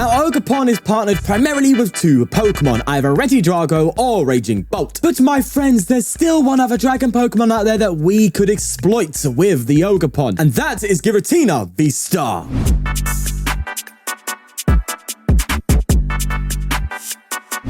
Now, Ogerpon is partnered primarily with 2 Pokemon, either Regidrago or Raging Bolt. But my friends, there's still one other dragon Pokemon out there that we could exploit with the Ogerpon, and that is Giratina VSTAR.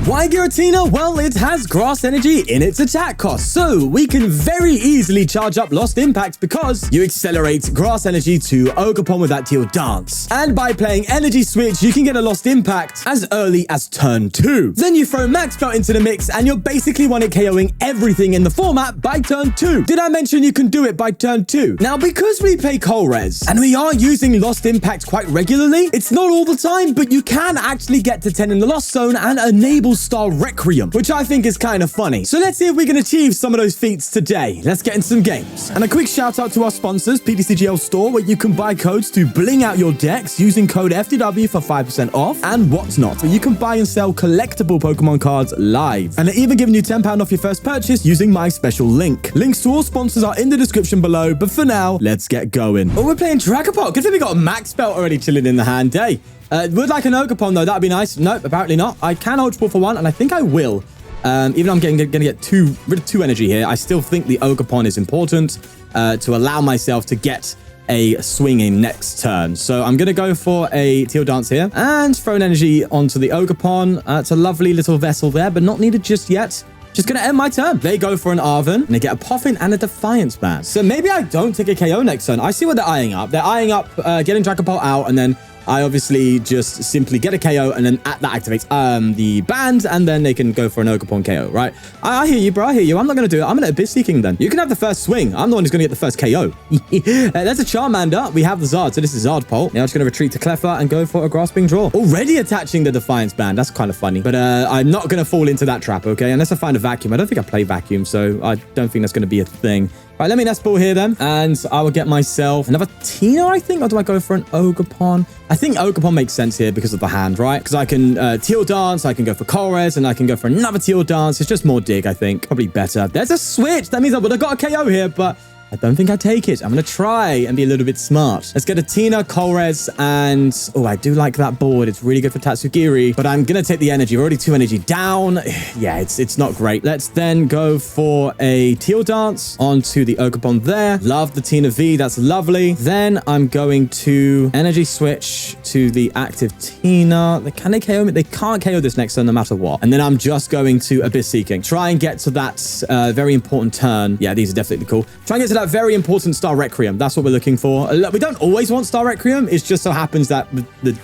Why Giratina? Well, it has grass energy in its attack cost, so we can very easily charge up Lost Impact because you accelerate grass energy to Ogerpon with that Teal dance. And by playing Energy Switch, you can get a Lost Impact as early as turn 2. Then you throw Max Belt into the mix and you're basically one-hit KOing everything in the format by turn 2. Did I mention you can do it by turn 2? Now, because we play Colress and we are using Lost Impact quite regularly, it's not all the time, but you can actually get to 10 in the Lost Zone and enable Star Requiem, which I think is kind of funny. So let's see if we can achieve some of those feats today. Let's get into some games. And a quick shout out to our sponsors, ptcgl store, where you can buy codes to bling out your decks using code FTW for 5% off, and whatnot, where you can buy and sell collectible Pokemon cards live. And they're even giving you £10 off your first purchase using my special link. Links to all sponsors are in the description below, but for now, let's get going. Oh, we're playing Dragapult. Good thing we got a Max Belt already chilling in the hand, eh? Would like an Ogerpon, though. That'd be nice. Nope, apparently not. I can Ultra Ball for 1, and I think I will. Even though I'm going to get rid of 2 energy here, I still think the Ogerpon is important to allow myself to get a swinging next turn. So I'm going to go for a Teal Dance here and throw an energy onto the Ogerpon. It's a lovely little vessel there, but not needed just yet. Just going to end my turn. They go for an Arven, and they get a Poffin and a Defiance Band. So maybe I don't take a KO next turn. I see what they're eyeing up. They're eyeing up getting Dragapult out, and then I obviously just simply get a KO, and then that activates the band, and then they can go for an Ogerpon KO, right? I hear you, bro. I hear you. I'm not going to do it. I'm going to Abyss Seeking then. You can have the first swing. I'm the one who's going to get the first KO. There's a Charmander. We have the Zard, so this is Zardpult. Now I'm just going to retreat to Cleffa and go for a Grasping Draw. Already attaching the Defiance Band. That's kind of funny. But I'm not going to fall into that trap, okay? Unless I find a Vacuum. I don't think I play Vacuum, so I don't think that's going to be a thing. Right, let me Nest Ball here then, and I will get myself another Tina, I think, or do I go for an Ogerpon? I think Ogerpon makes sense here because of the hand, right? Because I can Teal Dance, I can go for Colress, and I can go for another Teal Dance. It's just more dig, I think. Probably better. There's a switch. That means I would have got a KO here, but I don't think I take it. I'm going to try and be a little bit smart. Let's get a Tina, Colress, and... oh, I do like that board. It's really good for Tatsugiri, but I'm going to take the energy. We're already 2 energy down. Yeah, it's not great. Let's then go for a Teal Dance onto the Ogerpon there. Love the Tina V. That's lovely. Then I'm going to Energy Switch to the active Tina. Can they KO me? They can't KO this next turn no matter what. And then I'm just going to Abyss Seeking. Try and get to that very important turn. Yeah, these are definitely cool. Try and get to that very important Star Requiem. That's what we're looking for. We don't always want Star Requiem. It just so happens that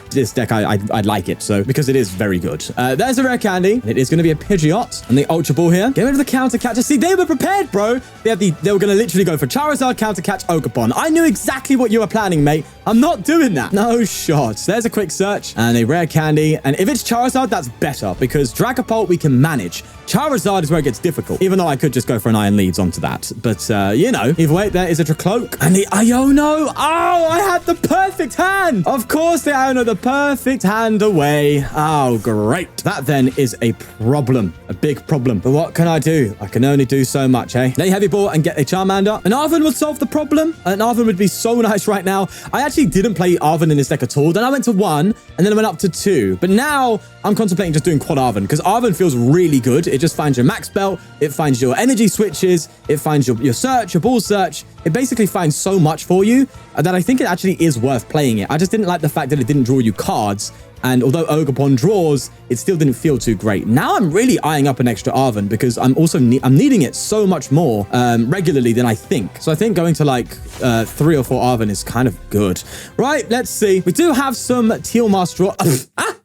this deck, I like it. So, because it is very good. There's a rare candy. It is going to be a Pidgeot. And the Ultra Ball here. Get rid of the counter catcher. See, they were prepared, bro. They were going to literally go for Charizard, counter catch, Ogerpon. I knew exactly what you were planning, mate. I'm not doing that. No shot. There's a quick search and a rare candy. And if it's Charizard, that's better because Dragapult we can manage. Charizard is where it gets difficult, even though I could just go for an Iron Leads onto that. But, you know, either way, there is a Tracloak. And the Iono. Oh, I had the perfect hand. Of course, the Iono, the perfect hand away. Oh, great. That then is a problem, a big problem. But what can I do? I can only do so much, eh? Lay Heavy Ball and get a Charmander. An Arven would solve the problem. An Arven would be so nice right now. I actually didn't play Arven in this deck at all. Then I went to 1, and then I went up to 2. But now I'm contemplating just doing quad Arven because Arven feels really good. It just finds your Max Belt. It finds your energy switches. It finds your search, your ball search. It basically finds so much for you that I think it actually is worth playing it. I just didn't like the fact that it didn't draw you cards. And although Ogerpon draws, it still didn't feel too great. Now I'm really eyeing up an extra Arven because I'm also I'm needing it so much more regularly than I think. So I think going to like 3 or 4 Arven is kind of good. Right, let's see. We do have some Teal Master.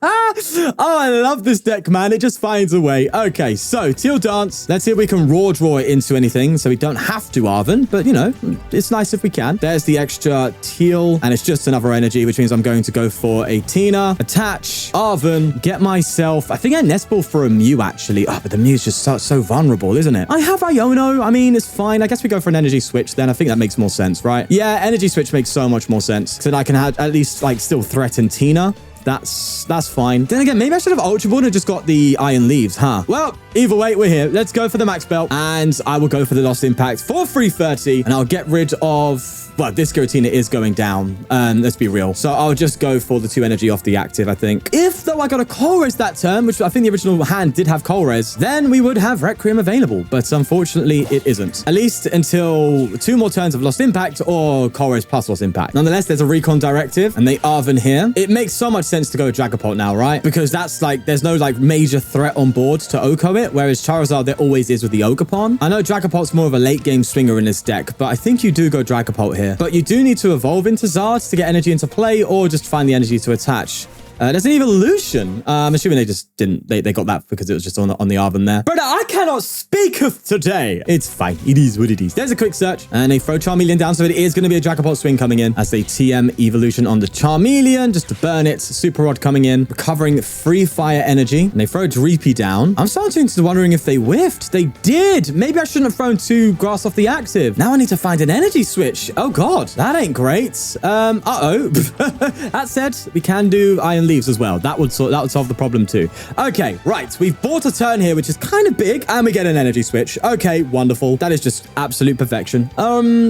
Oh, I love this deck, man. It just finds a way. Okay, so Teal Dance. Let's see if we can raw draw it into anything so we don't have to Arven. But, you know, it's nice if we can. There's the extra Teal, and it's just another energy, which means I'm going to go for a Tina, attach, Arven, get myself... I think I Nest Ball for a Mew, actually. Oh, but the Mew's just so vulnerable, isn't it? I have Iono. I mean, it's fine. I guess we go for an Energy Switch then. I think that makes more sense, right? Yeah, Energy Switch makes so much more sense. So then I can have, at least, like, still threaten Tina. That's fine. Then again, maybe I should have Ultra Ball and just got the Iron Leaves, huh? Well, either way, we're here. Let's go for the Max Belt, and I will go for the Lost Impact for 330, and I'll get rid of... Well, this Giratina is going down. Let's be real. So I'll just go for the 2 energy off the active, I think. If, though, I got a Colress that turn, which I think the original hand did have Colress, then we would have Requiem available. But unfortunately, it isn't. At least until 2 more turns of Lost Impact or Colress plus Lost Impact. Nonetheless, there's a Recon Directive, and they Arven here. It makes so much sense to go Dragapult now, right? Because that's like, there's no like major threat on board to Oko it, whereas Charizard, there always is with the Ogerpon. I know Dragapult's more of a late game swinger in this deck, but I think you do go Dragapult here. But you do need to evolve into Zard to get energy into play, or just find the energy to attach. There's an Evolution. I'm assuming they just didn't. They got that because it was just on the Arven there. But I cannot speak of today. It's fine. It is what it is. There's a quick search, and they throw Charmeleon down, so it is going to be a Dragapult swing coming in as they TM Evolution on the Charmeleon just to burn it. Super Rod coming in, recovering free fire energy, and they throw Dreepy down. I'm starting to wondering if they whiffed. They did. Maybe I shouldn't have thrown 2 grass off the active. Now I need to find an energy switch. Oh God, that ain't great. That said, we can do Iron Leaves as well. That would solve the problem too. Okay, right. We've bought a turn here, which is kind of big, and we get an energy switch. Okay, wonderful. That is just absolute perfection.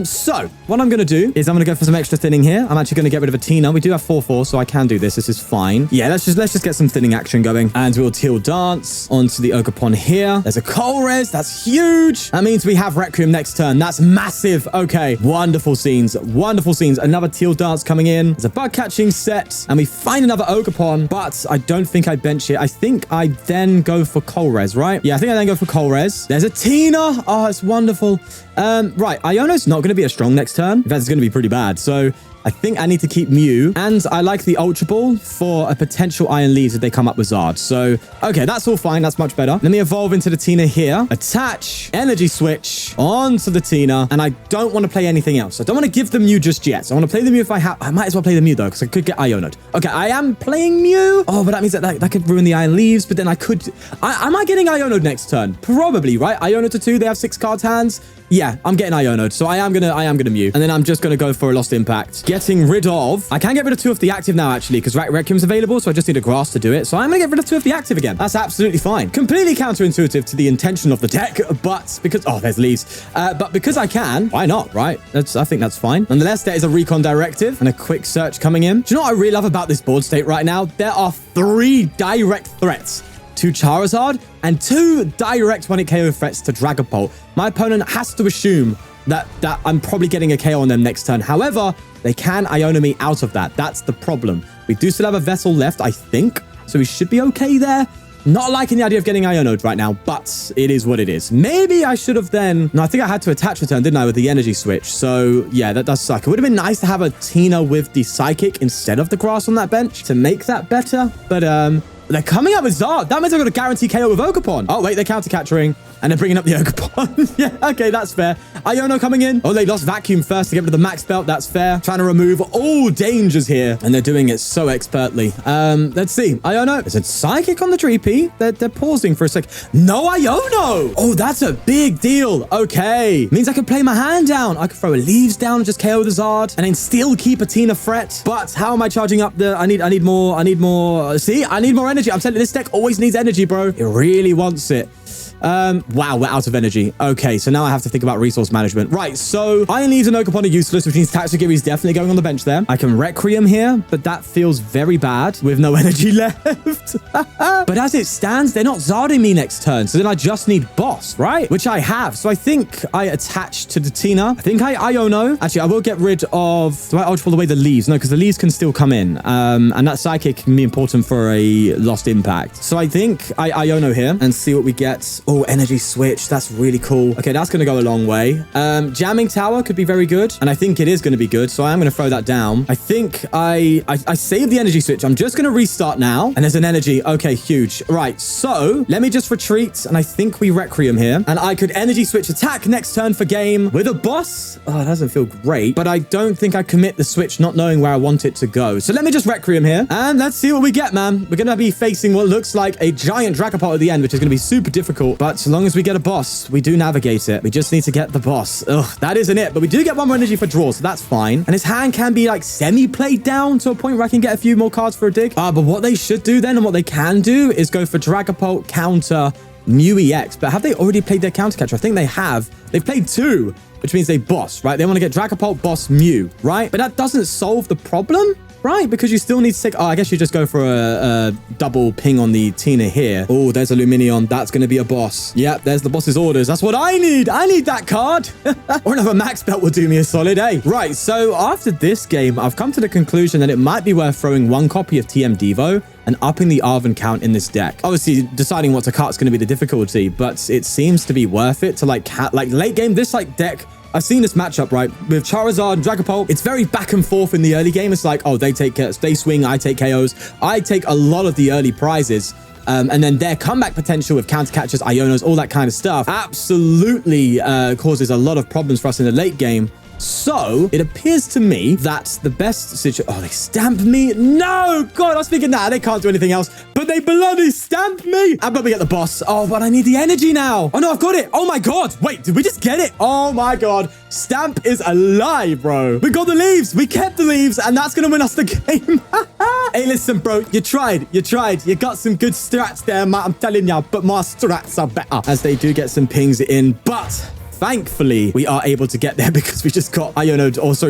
So what I'm going to do is I'm going to go for some extra thinning here. I'm actually going to get rid of a Tina. We do have 4/4, so I can do this. This is fine. Yeah, let's just get some thinning action going, and we'll Teal Dance onto the Ogerpon here. There's a Colress. That's huge. That means we have Requiem next turn. That's massive. Okay, wonderful scenes. Wonderful scenes. Another Teal Dance coming in. There's a Bug Catching Set, and we find another Ogerpon, but I don't think I bench it. I think I then go for Colress, right? Yeah, I think I then go for Colress. There's a Tina. Oh, it's wonderful. Right, Iono's not going to be a strong next turn. In fact, it's going to be pretty bad. So I think I need to keep Mew, and I like the Ultra Ball for a potential Iron Leaves if they come up with Zard. So, okay, that's all fine. That's much better. Let me evolve into the Tina here. Attach, energy switch onto the Tina, and I don't want to play anything else. I don't want to give the Mew just yet. So I want to play the Mew if I have. I might as well play the Mew, though, because I could get Iono'd. Okay, I am playing Mew. Oh, but that means that could ruin the Iron Leaves, but then I could... Am I getting Iono'd next turn? Probably, right? Iono to 2, they have 6 cards hands. Yeah, I'm getting Iono'd, so I am gonna Mew. And then I'm just gonna go for a Lost Impact. Getting rid of... I can get rid of 2 of the active now, actually, because Requiem's available, so I just need a grass to do it. So I'm gonna get rid of 2 of the active again. That's absolutely fine. Completely counterintuitive to the intention of the deck, but because... Oh, there's leaves. But because I can, why not, right? I think that's fine. Nonetheless, there is a Recon Directive and a quick search coming in. Do you know what I really love about this board state right now? There are 3 direct threats to Charizard and 2 direct 1-hit KO threats to Dragapult. My opponent has to assume that I'm probably getting a KO on them next turn. However, they can Iono me out of that. That's the problem. We do still have a Vessel left, I think, so we should be okay there. Not liking the idea of getting Iono'd right now, but it is what it is. Maybe I should have then... No, I think I had to attach a turn, didn't I, with the energy switch. So, yeah, that does suck. It would have been nice to have a Tina with the Psychic instead of the grass on that bench to make that better. But, they're coming up with Zard. That means I've got a guarantee KO with Ogerpon. Oh, wait, they're counter-catchering. And they're bringing up the Ogerpon. Yeah, okay, that's fair. Iono coming in. Oh, they lost Vacuum first to get rid of the Max Belt. That's fair. Trying to remove all dangers here. And they're doing it so expertly. Let's see. Iono. Is it Psychic on the Dreepy? They're pausing for a sec. No Iono. Oh, that's a big deal. Okay. Means I can play my hand down. I could throw a Leaves down and just KO the Zard. And then still keep a Tina threat. But how am I charging up the... I need more... See? I need more energy. I'm telling you, this deck always needs energy, bro. It really wants it. Wow, we're out of energy. Okay, so now I have to think about resource management. Right, so Iron Leaves and Ogerpon are useless, which means Tatsugiri is definitely going on the bench there. I can Requiem here, but that feels very bad with no energy left. But as it stands, they're not Zarding me next turn, so then I just need Boss, right? Which I have. So I think I attach to the Tina. I think I Iono. Actually, I will get rid of... Do I Ultra Ball away the Leaves? No, because the Leaves can still come in. And that Psychic can be important for a Lost Impact. So I think I Iono here and see what we get. Oh, energy switch. That's really cool. Okay, that's going to go a long way. Jamming Tower could be very good. And I think it is going to be good. So I am going to throw that down. I think I saved the energy switch. I'm just going to restart now. And there's an energy. Okay, huge. Right. So let me just retreat. And I think we Requiem here. And I could energy switch attack next turn for game with a Boss. Oh, it doesn't feel great. But I don't think I commit the switch not knowing where I want it to go. So let me just Requiem here. And let's see what we get, man. We're going to be facing what looks like a giant Dragapult at the end, which is going to be super difficult. But so long as we get a boss, we do navigate it. We just need to get the boss. Ugh, that isn't it. But we do get 1 more energy for draw, so that's fine. And his hand can be like semi-played down to a point where I can get a few more cards for a dig. But what they should do then, and what they can do, is go for Dragapult counter Mew EX. But have they already played their counter catcher? I think they have. They've played 2, which means they boss, right? They want to get Dragapult, boss, Mew, right? But that doesn't solve the problem, right? Because you still need to take... Oh, I guess you just go for a double ping on the Tina here. Oh, there's a Luminion. That's going to be a boss. Yep, there's the boss's orders. That's what I need. I need that card. Or another max belt will do me a solid, eh? Right, so after this game, I've come to the conclusion that it might be worth throwing 1 copy of TM Devo and upping the Arven count in this deck. Obviously, deciding what to cut is going to be the difficulty, but it seems to be worth it to like late game. This like deck... I've seen this matchup, right, with Charizard and Dragapult. It's very back and forth in the early game. It's like, oh, they swing, I take KOs. I take a lot of the early prizes. And then their comeback potential with counter catchers, Ionos, all that kind of stuff absolutely causes a lot of problems for us in the late game. So it appears to me that the best situation... Oh, they stamped me. No, God, I was thinking that. They can't do anything else, but they bloody stamped me. I'm about to get the boss. Oh, but I need the energy now. Oh, no, I've got it. Oh, my God. Wait, did we just get it? Oh, my God. Stamp is alive, bro. We got the leaves. We kept the leaves, and that's going to win us the game. Hey, listen, bro. You tried. You got some good strats there, Matt. I'm telling you, but my strats are better. As they do get some pings in, but... Thankfully, we are able to get there because we just got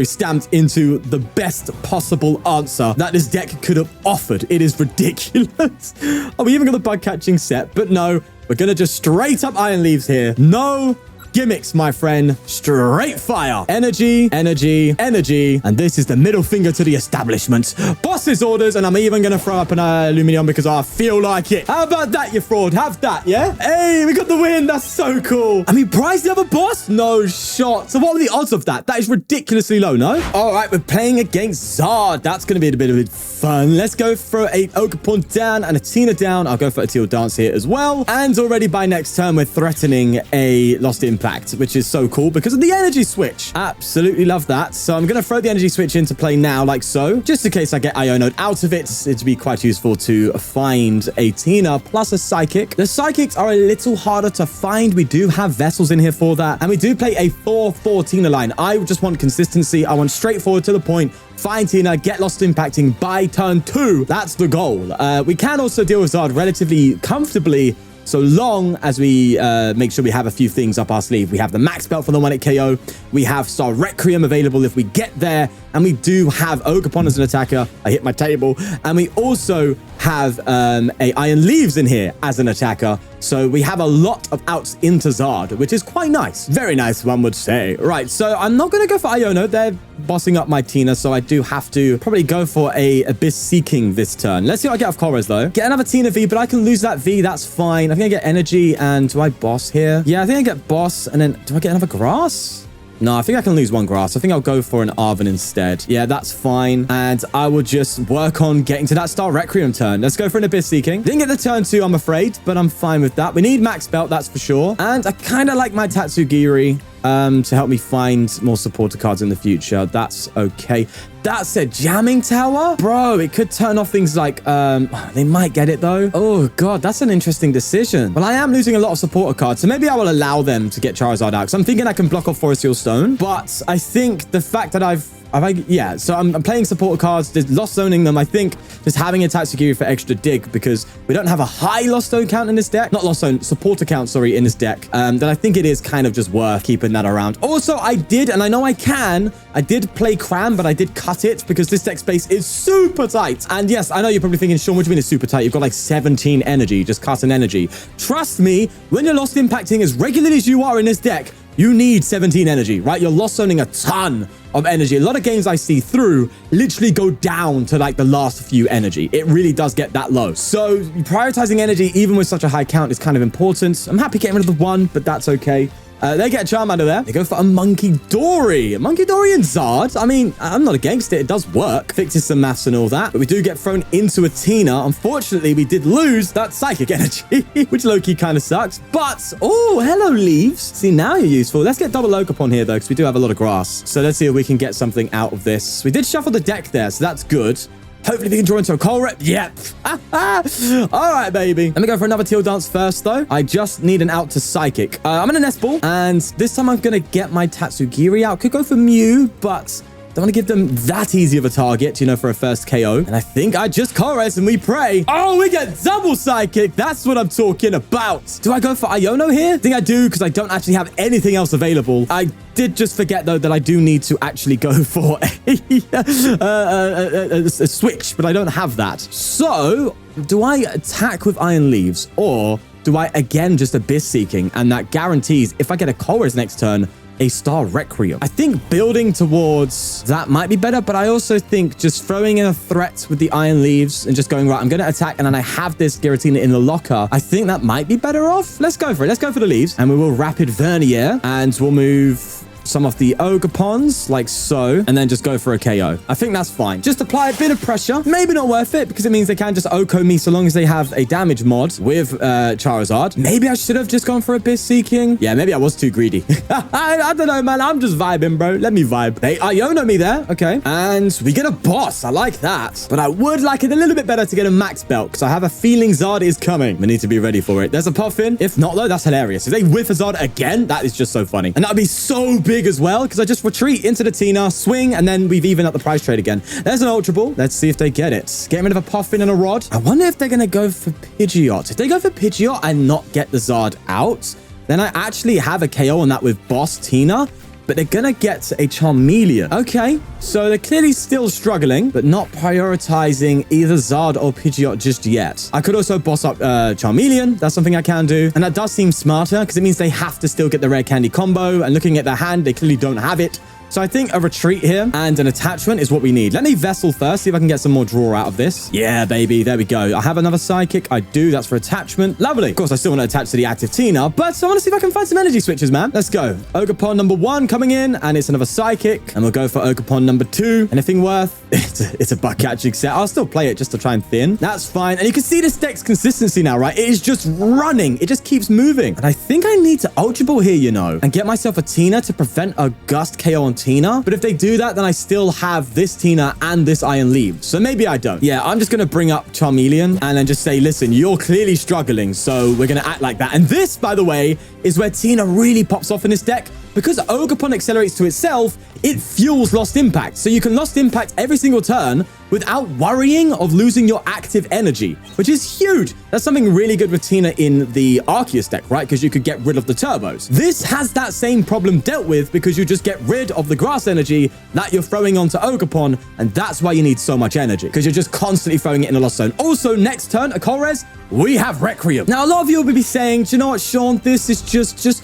stamped into the best possible answer that this deck could have offered. It is ridiculous. Oh, we even got the bug catching set, but no, we're going to just straight up Iron Leaves here. No gimmicks, my friend. Straight fire. Energy, energy, energy. And this is the middle finger to the establishment. Boss's orders, and I'm even going to throw up an Luminion because I feel like it. How about that, you fraud? Have that, yeah? Hey, we got the win. That's so cool. I mean, prize the other boss? No shot. So what are the odds of that? That is ridiculously low, no? All right, we're playing against Zard. That's going to be a bit of fun. Let's go for a Ogerpon down and a Tina down. I'll go for a Teal dance here as well. And already by next turn, we're threatening a Lost Impact, which is so cool because of the energy switch. Absolutely love that. So I'm going to throw the energy switch into play now, like so, just in case I get Iono'd out of it. It'd be quite useful to find a Tina plus a Psychic. The Psychics are a little harder to find. We do have Vessels in here for that. And we do play a 4-4 Tina line. I just want consistency. I want straightforward to the point. Find Tina, get Lost Impacting by turn 2. That's the goal. We can also deal with Zard relatively comfortably so long as we make sure we have a few things up our sleeve. We have the max belt for the 1-hit KO. We have Star Requiem available if we get there. And we do have Ogerpon as an attacker. I hit my table. And we also have a Iron Leaves in here as an attacker. So we have a lot of outs into Zard, which is quite nice. Very nice, one would say. Right, so I'm not going to go for Iono. They're bossing up my Tina, so I do have to probably go for a Abyss Seeking this turn. Let's see what I get off Colress, though. Get another Tina V, but I can lose that V. That's fine. I think I get Energy, and do I boss here? Yeah, I think I get boss, and then do I get another Grass? No, I think I can lose 1 grass. I think I'll go for an Arven instead. Yeah, that's fine. And I will just work on getting to that Star Requiem turn. Let's go for an Abyss Seeking. Didn't get the turn 2, I'm afraid, but I'm fine with that. We need max belt, that's for sure. And I kind of like my Tatsugiri to help me find more supporter cards in the future. That's okay. That said, Jamming Tower? Bro, it could turn off things like, they might get it though. Oh God, that's an interesting decision. Well, I am losing a lot of supporter cards, so maybe I will allow them to get Charizard out. Because I'm thinking I can block off Forest Seal Stone. But I think the fact that so I'm playing supporter cards, just lost zoning them. I think just having a Tatsugiri for extra dig because we don't have a high lost zone count in this deck. Not lost zone, supporter count, sorry, in this deck. Then I think it is kind of just worth keeping that around. Also, I did play Cram, but I did cut it because this deck space is super tight. And yes, I know you're probably thinking, Sean, what do you mean it's super tight? You've got like 17 energy, just cut an energy. Trust me, when you're lost impacting as regularly as you are in this deck, you need 17 energy, right? You're lost zoning a ton of energy. A lot of games I see through literally go down to like the last few energy. It really does get that low. So prioritizing energy, even with such a high count, is kind of important. I'm happy getting rid of the 1, but that's okay. They get a Charmander there. They go for a Monkey Dory. Monkey Dory and Zard. I mean, I'm not against it. It does work. Fixes some maths and all that. But we do get thrown into a Tina. Unfortunately, we did lose that Psychic Energy, which low-key kind of sucks. But, oh, hello, Leaves. See, now you're useful. Let's get double Ogerpon here, though, because we do have a lot of grass. So let's see if we can get something out of this. We did shuffle the deck there, so that's good. Hopefully we can draw into a Colress. Yep. All right, baby. Let me go for another Teal dance first, though. I just need an out to Psychic. I'm going to Nest Ball, and this time I'm going to get my Tatsugiri out. Could go for Mew, but don't want to give them that easy of a target, you know, for a first KO. And I think I just Colress and we pray. Oh, we get double Psychic. That's what I'm talking about. Do I go for Iono here? I think I do, because I don't actually have anything else available. I did just forget, though, that I do need to actually go for a switch, but I don't have that. So do I attack with Iron Leaves, or do I, again, just Abyss Seeking? And that guarantees, if I get a Colress next turn, a Star Requiem. I think building towards that might be better, but I also think just throwing in a threat with the Iron Leaves and just going, right, I'm going to attack, and then I have this Giratina in the locker. I think that might be better off. Let's go for it. Let's go for the leaves, and we will Rapid Vernier, and we'll move some of the Ogerpons, like so, and then just go for a KO. I think that's fine. Just apply a bit of pressure. Maybe not worth it, because it means they can just Oko me so long as they have a damage mod with Charizard. Maybe I should have just gone for Abyss Seeking. Yeah, maybe I was too greedy. I don't know, man. I'm just vibing, bro. Let me vibe. They Iono me there. Okay. And we get a boss. I like that. But I would like it a little bit better to get a max belt, because I have a feeling Zard is coming. We need to be ready for it. There's a Puffin. If not, though, that's hilarious. If they whiff a Zard again, that is just so funny. And that would be so big as well, because I just retreat into the Tina, swing, and then we've evened up the price trade again. There's an Ultra Ball. Let's see if they get it. Get rid of a Puffin and a Rod. I wonder if they're going to go for Pidgeot. If they go for Pidgeot and not get the Zard out, then I actually have a KO on that with Boss Tina, but they're going to get a Charmeleon. Okay, so they're clearly still struggling, but not prioritizing either Zard or Pidgeot just yet. I could also boss up Charmeleon. That's something I can do. And that does seem smarter, because it means they have to still get the rare candy combo. And looking at their hand, they clearly don't have it. So I think a retreat here and an attachment is what we need. Let me Vessel first, see if I can get some more draw out of this. Yeah, baby. There we go. I have another Psychic. I do. That's for attachment. Lovely. Of course, I still want to attach to the active Tina, but I want to see if I can find some energy switches, man. Let's go. Ogerpon number 1 coming in, and it's another Psychic. And we'll go for Ogerpon number 2. Anything worth? It's a Bug Catching Set. I'll still play it just to try and thin. That's fine. And you can see this deck's consistency now, right? It is just running. It just keeps moving. And I think I need to Ultra Ball here, you know, and get myself a Tina to prevent a Gust KO on Tina. But if they do that, then I still have this Tina and this Iron Leaf. So maybe I don't. Yeah, I'm just going to bring up Charmeleon and then just say, listen, you're clearly struggling, so we're going to act like that. And this, by the way, is where Tina really pops off in this deck. Because Ogerpon accelerates to itself, it fuels Lost Impact. So you can Lost Impact every single turn without worrying of losing your active energy, which is huge. That's something really good with Tina in the Arceus deck, right? Because you could get rid of the turbos. This has that same problem dealt with, because you just get rid of the grass energy that you're throwing onto Ogerpon, and that's why you need so much energy, because you're just constantly throwing it in the Lost Zone. Also, next turn, a Colress, we have Requiem. Now, a lot of you will be saying, do you know what, Sean? This is just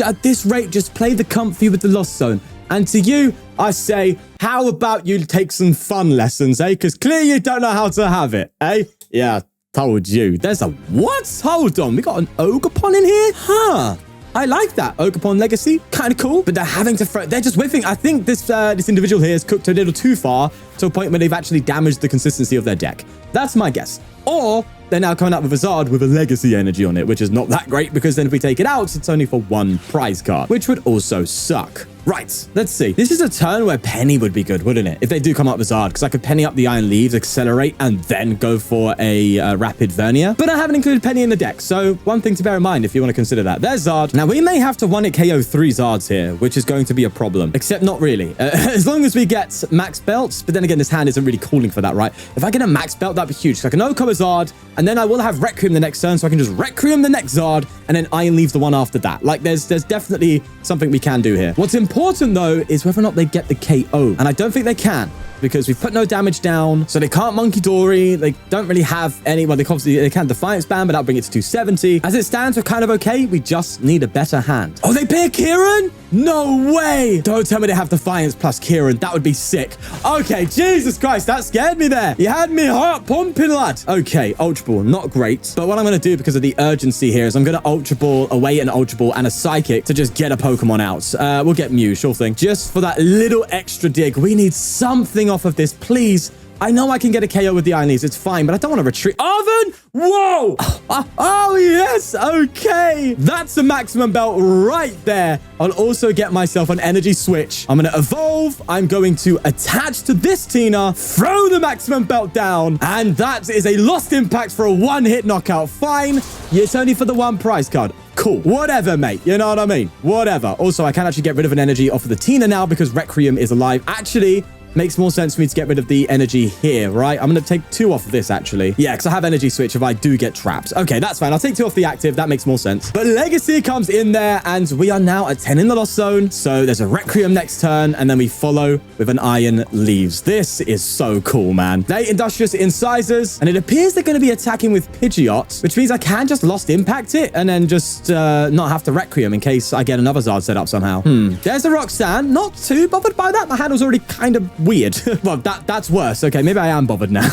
at this rate, just play the comfy with the Lost Zone. And to you, I say, how about you take some fun lessons, eh? Because clearly you don't know how to have it, eh? Yeah, told you. There's a what? Hold on, we got an Ogerpon in here? Huh. I like that. Ogerpon Legacy, kind of cool, but they're having to throw, they're just whiffing. I think this individual here has cooked a little too far to a point where they've actually damaged the consistency of their deck. That's my guess. Or they're now coming out with a Zard with a Legacy energy on it, which is not that great, because then if we take it out, it's only for 1 prize card, which would also suck. Right, let's see. This is a turn where Penny would be good, wouldn't it? If they do come up with Zard, because I could Penny up the Iron Leaves, accelerate, and then go for a Rapid Vernier. But I haven't included Penny in the deck, so one thing to bear in mind if you want to consider that. There's Zard. Now, we may have to 1-hit KO 3 Zards here, which is going to be a problem. Except not really. As long as we get max belts, but then again, this hand isn't really calling for that, right? If I get a max belt, that'd be huge. So I can Oko a Zard, and then I will have Requiem the next turn, so I can just Requiem the next Zard, and then Iron Leaves the one after that. Like, there's definitely something we can do here. What's important, though, is whether or not they get the KO. And I don't think they can, because we've put no damage down, so they can't Monkey Dory. They don't really have any, well, they can Defiance Ban, but that'll bring it to 270. As it stands, we're kind of okay. We just need a better hand. Oh, they pick Kieran? No way. Don't tell me they have Defiance plus Kieran. That would be sick. Okay, Jesus Christ, that scared me there. You had me heart pumping, lad. Okay, Ultra Ball, not great. But what I'm going to do, because of the urgency here, is I'm going to Ultra Ball away an Ultra Ball and a Psychic to just get a Pokemon out. We'll get Mew, sure thing. Just for that little extra dig, we need something off of this, please. I know I can get a KO with the Iron Leaves. It's fine, but I don't want to retreat. Arven! Whoa! Oh, yes. Okay. That's a maximum belt right there. I'll also get myself an energy switch. I'm going to evolve. I'm going to attach to this Tina, throw the maximum belt down, and that is a lost impact for a one-hit knockout. Fine. It's only for the one prize card. Cool. Whatever, mate. You know what I mean? Whatever. Also, I can actually get rid of an energy off of the Tina now because Requiem is alive. Actually, makes more sense for me to get rid of the energy here, right? I'm going to take 2 off of this, actually. Yeah, because I have energy switch if I do get trapped. Okay, that's fine. I'll take 2 off the active. That makes more sense. But Legacy comes in there, and we are now at 10 in the lost zone. So there's a Requiem next turn, and then we follow with an Iron Leaves. This is so cool, man. They Industrious Incisors, and it appears they're going to be attacking with Pidgeot, which means I can just Lost Impact it, and then just not have to Requiem in case I get another Zard set up somehow. There's a Roxanne. Not too bothered by that. My hand was already kind of weird. Well, that's worse. Okay, maybe I am bothered now.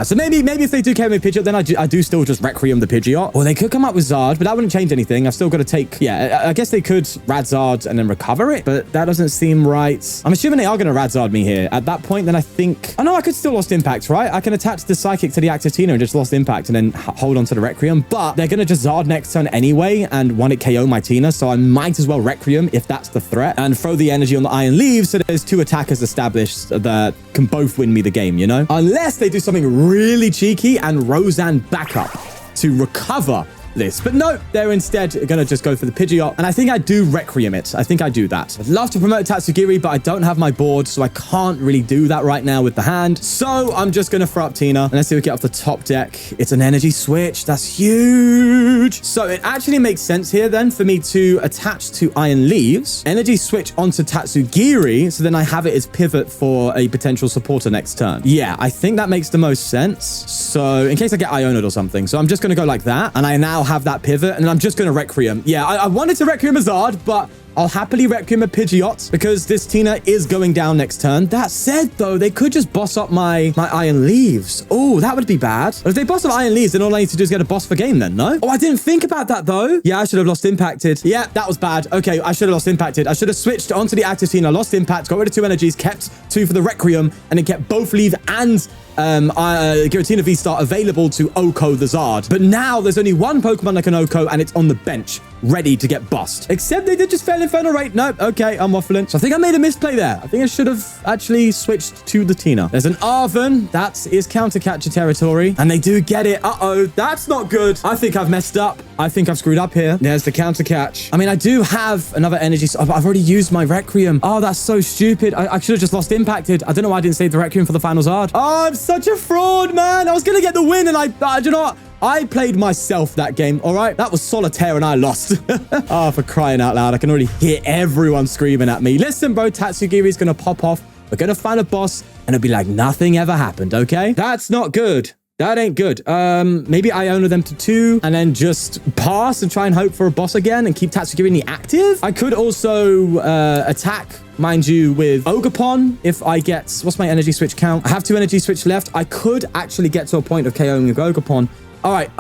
So maybe if they do KO me Pidgeot, then I do still just Requiem the Pidgeot. Or they could come up with Zard, but that wouldn't change anything. I've still got to take... Yeah, I guess they could Radzard and then recover it, but that doesn't seem right. I'm assuming they are going to Radzard me here. At that point, then I think... Oh, no, I could still Lost Impact, right? I can attach the Psychic to the active Tina and just Lost Impact and then hold on to the Requiem, but they're going to just Zard next turn anyway and want it KO my Tina, so I might as well Requiem if that's the threat and throw the energy on the Iron Leaves so there's 2 attackers established that can both win me the game, you know? Unless they do something really cheeky and Roseanne back up to recover this. But no, they're instead going to just go for the Pidgeot. And I think I do Requiem it. I think I do that. I'd love to promote Tatsugiri, but I don't have my board, so I can't really do that right now with the hand. So I'm just going to throw up Tina. And let's see what we get off the top deck. It's an energy switch. That's huge. So it actually makes sense here then for me to attach to Iron Leaves, energy switch onto Tatsugiri, so then I have it as pivot for a potential supporter next turn. Yeah, I think that makes the most sense. So in case I get Iono'd or something. So I'm just going to go like that. And I now have that pivot, and I'm just going to Requiem. Yeah, I wanted to Requiem a Zard, but I'll happily Requiem a Pidgeot because this Tina is going down next turn. That said, though, they could just boss up my Iron Leaves. Oh, that would be bad. But if they boss up Iron Leaves, then all I need to do is get a boss for game then, no? Oh, I didn't think about that, though. Yeah, I should have Lost Impacted. Yeah, that was bad. Okay, I should have Lost Impacted. I should have switched onto the active Tina, Lost Impact, got rid of 2 energies, kept 2 for the Requiem, and then kept both Leave and Giratina V-Star available to Oko the Zard. But now there's only 1 Pokemon that can Oko, and it's on the bench, ready to get bossed. Except they did just fail Infernal Rate. Nope. Okay, I'm waffling. So I think I made a misplay there. I think I should have actually switched to the Tina. There's an Arven. That is counter-catcher territory. And they do get it. Uh-oh. That's not good. I think I've messed up. I think I've screwed up here. There's the counter-catch. I mean, I do have another energy. I've already used my Requiem. Oh, that's so stupid. I should have just Lost Impacted. I don't know why I didn't save the Requiem for the final Zard. Oh, I'm such a fraud, man. I was going to get the win, and do you know what? I played myself that game, all right? That was solitaire, and I lost. Oh, for crying out loud. I can already hear everyone screaming at me. Listen, bro, Tatsugiri's going to pop off. We're going to find a boss, and it'll be like nothing ever happened, okay? That's not good. That ain't good. Maybe I Iono them to 2 and then just pass and try and hope for a boss again and keep Tatsugiri in the active. I could also attack, mind you, with Ogerpon if I get... What's my energy switch count? I have 2 energy switch left. I could actually get to a point of KOing with Ogerpon. All right,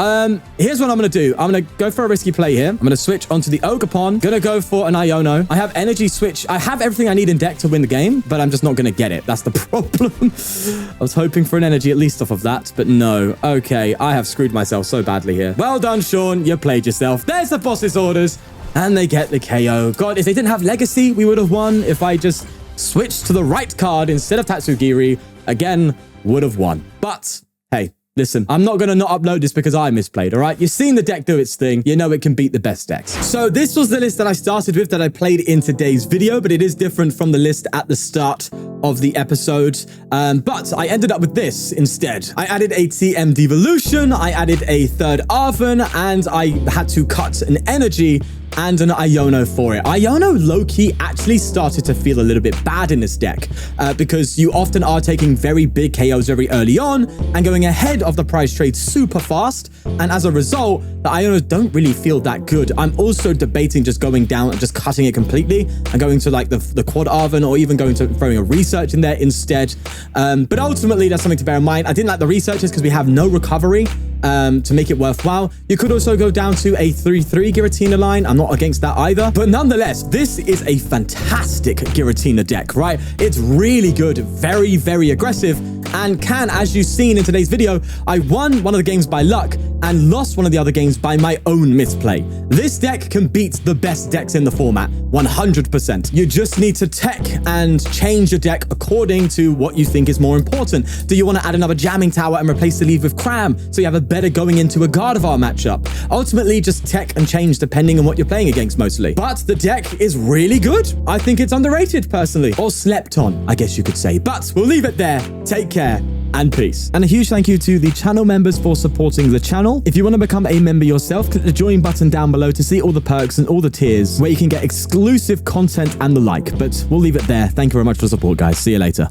here's what I'm going to do. I'm going to go for a risky play here. I'm going to switch onto the Ogerpon. Going to go for an Iono. I have energy switch. I have everything I need in deck to win the game, but I'm just not going to get it. That's the problem. I was hoping for an energy at least off of that, but no. Okay, I have screwed myself so badly here. Well done, Sean. You played yourself. There's the boss's orders, and they get the KO. God, if they didn't have Legacy, we would have won. If I just switched to the right card instead of Tatsugiri, again, would have won. But, hey. Listen, I'm not going to not upload this because I misplayed, all right? You've seen the deck do its thing. You know it can beat the best decks. So this was the list that I started with that I played in today's video, but it is different from the list at the start of the episode. But I ended up with this instead. I added a TM Devolution, I added a 3rd Arven, and I had to cut an energy and an Iono for it. Iono low-key actually started to feel a little bit bad in this deck because you often are taking very big KOs very early on and going ahead of the prize trade super fast. And as a result, the Ionos don't really feel that good. I'm also debating just going down and just cutting it completely and going to like the quad Arven or even going to throwing a research in there instead. But ultimately, that's something to bear in mind. I didn't like the researches because we have no recovery to make it worthwhile. You could also go down to a 3-3 Giratina line. I'm not against that either. But nonetheless, this is a fantastic Giratina deck, right? It's really good, very, very aggressive, And can, as you've seen in today's video, I won one of the games by luck and lost one of the other games by my own misplay. This deck can beat the best decks in the format, 100%. You just need to tech and change your deck according to what you think is more important. Do you want to add another Jamming Tower and replace the lead with Cram so you have a better going into a Gardevoir matchup? Ultimately, just tech and change depending on what you're playing against mostly. But the deck is really good. I think it's underrated personally, or slept on, I guess you could say. But we'll leave it there. Take care and peace. And a huge thank you to the channel members for supporting the channel. If you want to become a member yourself, click the join button down below to see all the perks and all the tiers where you can get exclusive content and the like. But we'll leave it there. Thank you very much for the support, guys. See you later.